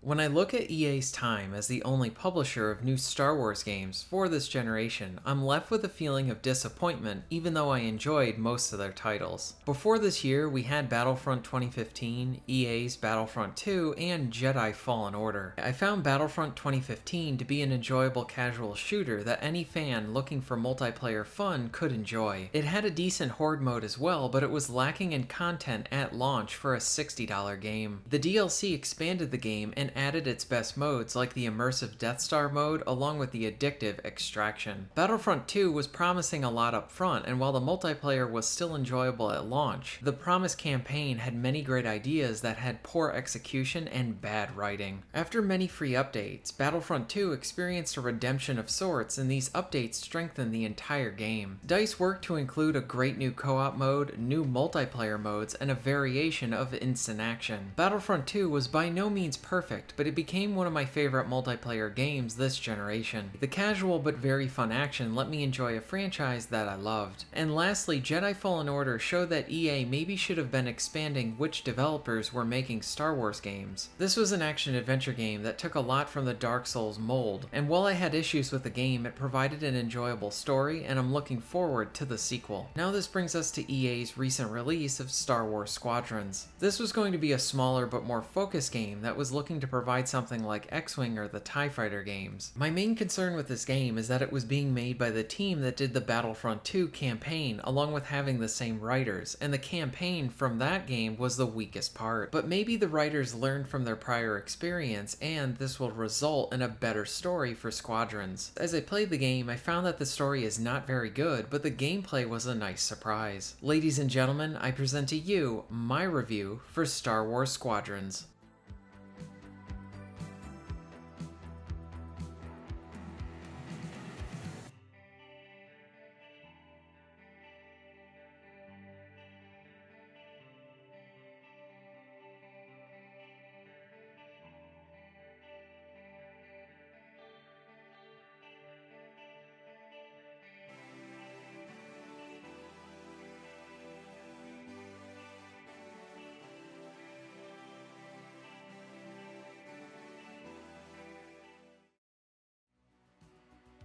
When I look at EA's time as the only publisher of new Star Wars games for this generation, I'm left with a feeling of disappointment even though I enjoyed most of their titles. Before this year, we had Battlefront 2015, EA's Battlefront 2, and Jedi Fallen Order. I found Battlefront 2015 to be an enjoyable casual shooter that any fan looking for multiplayer fun could enjoy. It had a decent horde mode as well, but it was lacking in content at launch for a $60 game. The DLC expanded the game and added its best modes like the immersive Death Star mode along with the addictive Extraction. Battlefront 2 was promising a lot up front, and while the multiplayer was still enjoyable at launch, the promised campaign had many great ideas that had poor execution and bad writing. After many free updates, Battlefront 2 experienced a redemption of sorts, and these updates strengthened the entire game. DICE worked to include a great new co-op mode, new multiplayer modes, and a variation of instant action. Battlefront 2 was by no means perfect, but it became one of my favorite multiplayer games this generation. The casual but very fun action let me enjoy a franchise that I loved. And lastly, Jedi Fallen Order showed that EA maybe should have been expanding which developers were making Star Wars games. This was an action-adventure game that took a lot from the Dark Souls mold, and while I had issues with the game, it provided an enjoyable story, and I'm looking forward to the sequel. Now this brings us to EA's recent release of Star Wars Squadrons. This was going to be a smaller but more focused game that was looking to provide something like X-Wing or the TIE Fighter games. My main concern with this game is that it was being made by the team that did the Battlefront 2 campaign, along with having the same writers, and the campaign from that game was the weakest part. But maybe the writers learned from their prior experience, and this will result in a better story for Squadrons. As I played the game, I found that the story is not very good, but the gameplay was a nice surprise. Ladies and gentlemen, I present to you my review for Star Wars Squadrons.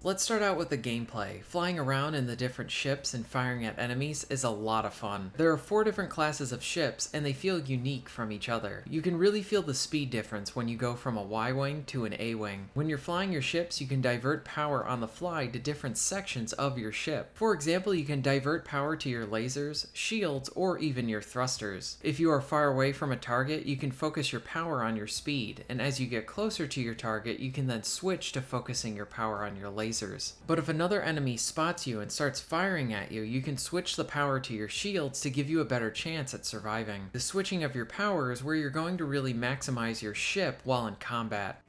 Let's start out with the gameplay. Flying around in the different ships and firing at enemies is a lot of fun. There are 4 different classes of ships, and they feel unique from each other. You can really feel the speed difference when you go from a Y-wing to an A-wing. When you're flying your ships, you can divert power on the fly to different sections of your ship. For example, you can divert power to your lasers, shields, or even your thrusters. If you are far away from a target, you can focus your power on your speed, and as you get closer to your target, you can then switch to focusing your power on your lasers. But if another enemy spots you and starts firing at you, you can switch the power to your shields to give you a better chance at surviving. The switching of your power is where you're going to really maximize your ship while in combat.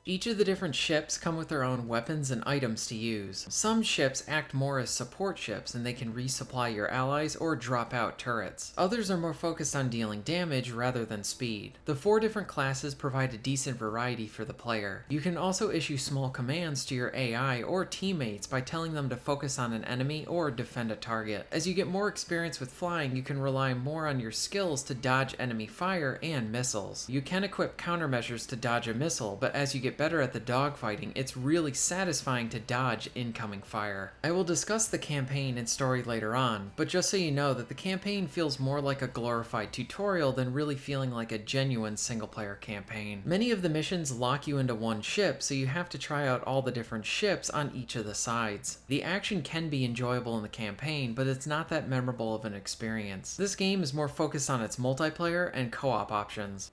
Each of the different ships come with their own weapons and items to use. Some ships act more as support ships and they can resupply your allies or drop out turrets. Others are more focused on dealing damage rather than speed. The 4 different classes provide a decent variety for the player. You can also issue small commands to your AI or teammates by telling them to focus on an enemy or defend a target. As you get more experience with flying, you can rely more on your skills to dodge enemy fire and missiles. You can equip countermeasures to dodge a missile, but as you get better at the dogfighting, it's really satisfying to dodge incoming fire. I will discuss the campaign and story later on, but just so you know that the campaign feels more like a glorified tutorial than really feeling like a genuine single-player campaign. Many of the missions lock you into one ship, so you have to try out all the different ships on each of the sides. The action can be enjoyable in the campaign, but it's not that memorable of an experience. This game is more focused on its multiplayer and co-op options.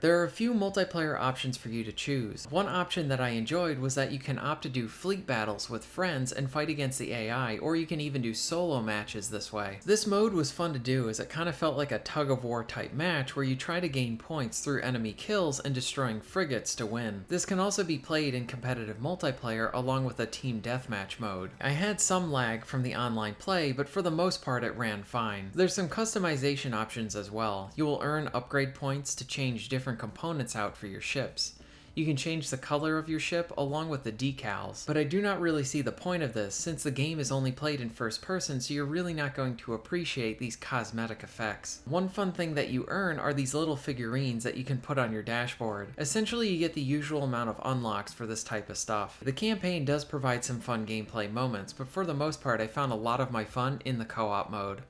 There are a few multiplayer options for you to choose. One option that I enjoyed was that you can opt to do fleet battles with friends and fight against the AI, or you can even do solo matches this way. This mode was fun to do as it kind of felt like a tug-of-war type match where you try to gain points through enemy kills and destroying frigates to win. This can also be played in competitive multiplayer along with a team deathmatch mode. I had some lag from the online play, but for the most part it ran fine. There's some customization options as well. You will earn upgrade points to change different components out for your ships. You can change the color of your ship along with the decals, but I do not really see the point of this since the game is only played in first person, so you're really not going to appreciate these cosmetic effects. One fun thing that you earn are these little figurines that you can put on your dashboard. Essentially, you get the usual amount of unlocks for this type of stuff. The campaign does provide some fun gameplay moments, but for the most part I found a lot of my fun in the co-op mode.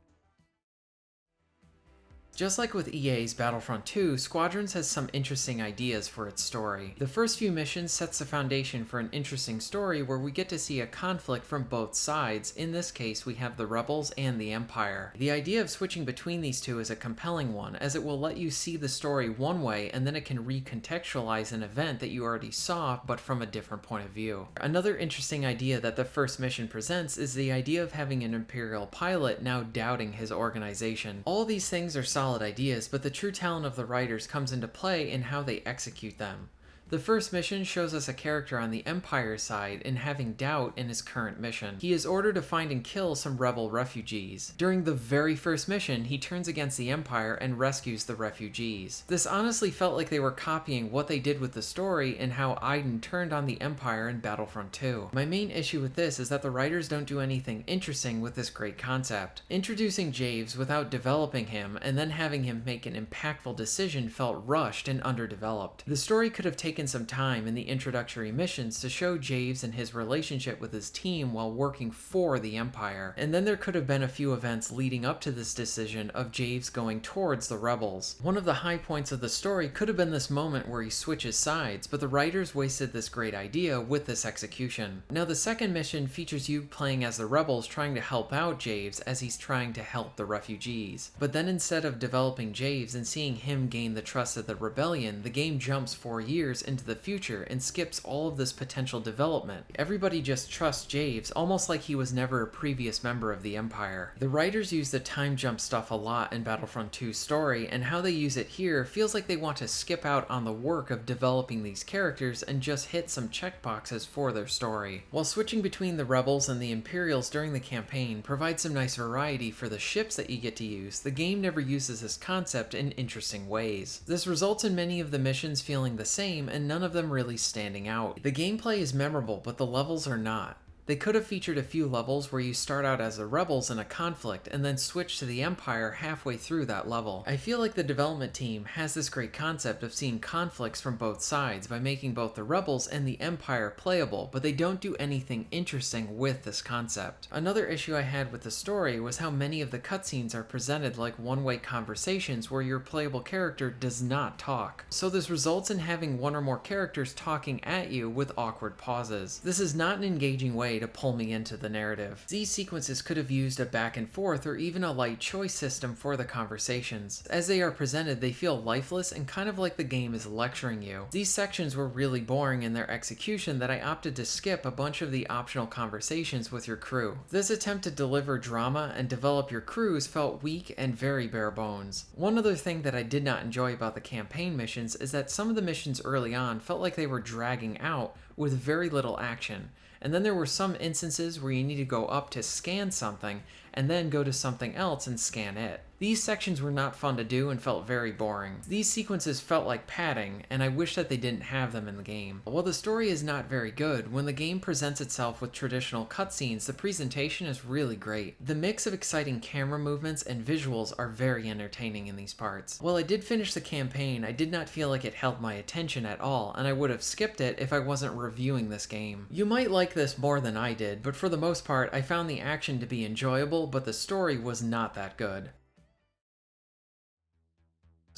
Just like with EA's Battlefront 2, Squadrons has some interesting ideas for its story. The first few missions sets the foundation for an interesting story where we get to see a conflict from both sides. In this case, we have the Rebels and the Empire. The idea of switching between these two is a compelling one, as it will let you see the story one way and then it can recontextualize an event that you already saw, but from a different point of view. Another interesting idea that the first mission presents is the idea of having an Imperial pilot now doubting his organization. All these things are solid ideas, but the true talent of the writers comes into play in how they execute them. The first mission shows us a character on the Empire side and having doubt in his current mission. He is ordered to find and kill some rebel refugees. During the very first mission, he turns against the Empire and rescues the refugees. This honestly felt like they were copying what they did with the story and how Iden turned on the Empire in Battlefront 2. My main issue with this is that the writers don't do anything interesting with this great concept. Introducing Javes without developing him and then having him make an impactful decision felt rushed and underdeveloped. The story could have taken some time in the introductory missions to show Javes and his relationship with his team while working for the Empire, and then there could have been a few events leading up to this decision of Javes going towards the Rebels. One of the high points of the story could have been this moment where he switches sides, but the writers wasted this great idea with this execution. Now the second mission features you playing as the Rebels trying to help out Javes as he's trying to help the refugees. But then instead of developing Javes and seeing him gain the trust of the rebellion, the game jumps 4 years into the future and skips all of this potential development. Everybody just trusts Javes, almost like he was never a previous member of the Empire. The writers use the time jump stuff a lot in Battlefront 2's story, and how they use it here feels like they want to skip out on the work of developing these characters and just hit some checkboxes for their story. While switching between the Rebels and the Imperials during the campaign provides some nice variety for the ships that you get to use, the game never uses this concept in interesting ways. This results in many of the missions feeling the same and none of them really standing out. The gameplay is memorable, but the levels are not. They could have featured a few levels where you start out as the Rebels in a conflict and then switch to the Empire halfway through that level. I feel like the development team has this great concept of seeing conflicts from both sides by making both the Rebels and the Empire playable, but they don't do anything interesting with this concept. Another issue I had with the story was how many of the cutscenes are presented like one-way conversations where your playable character does not talk. So this results in having one or more characters talking at you with awkward pauses. This is not an engaging way to pull me into the narrative. These sequences could have used a back and forth or even a light choice system for the conversations. As they are presented, they feel lifeless and kind of like the game is lecturing you. These sections were really boring in their execution that I opted to skip a bunch of the optional conversations with your crew. This attempt to deliver drama and develop your crews felt weak and very bare bones. One other thing that I did not enjoy about the campaign missions is that some of the missions early on felt like they were dragging out with very little action. And then there were some instances where you need to go up to scan something and then go to something else and scan it. These sections were not fun to do and felt very boring. These sequences felt like padding, and I wish that they didn't have them in the game. While the story is not very good, when the game presents itself with traditional cutscenes, the presentation is really great. The mix of exciting camera movements and visuals are very entertaining in these parts. While I did finish the campaign, I did not feel like it held my attention at all, and I would have skipped it if I wasn't reviewing this game. You might like this more than I did, but for the most part, I found the action to be enjoyable, but the story was not that good.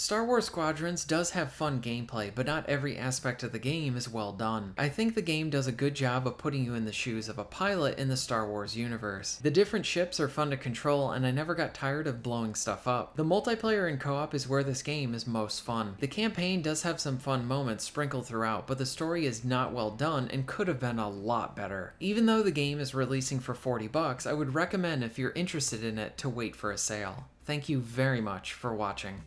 Star Wars Squadrons does have fun gameplay, but not every aspect of the game is well done. I think the game does a good job of putting you in the shoes of a pilot in the Star Wars universe. The different ships are fun to control, and I never got tired of blowing stuff up. The multiplayer and co-op is where this game is most fun. The campaign does have some fun moments sprinkled throughout, but the story is not well done and could have been a lot better. Even though the game is releasing for $40, I would recommend if you're interested in it to wait for a sale. Thank you very much for watching.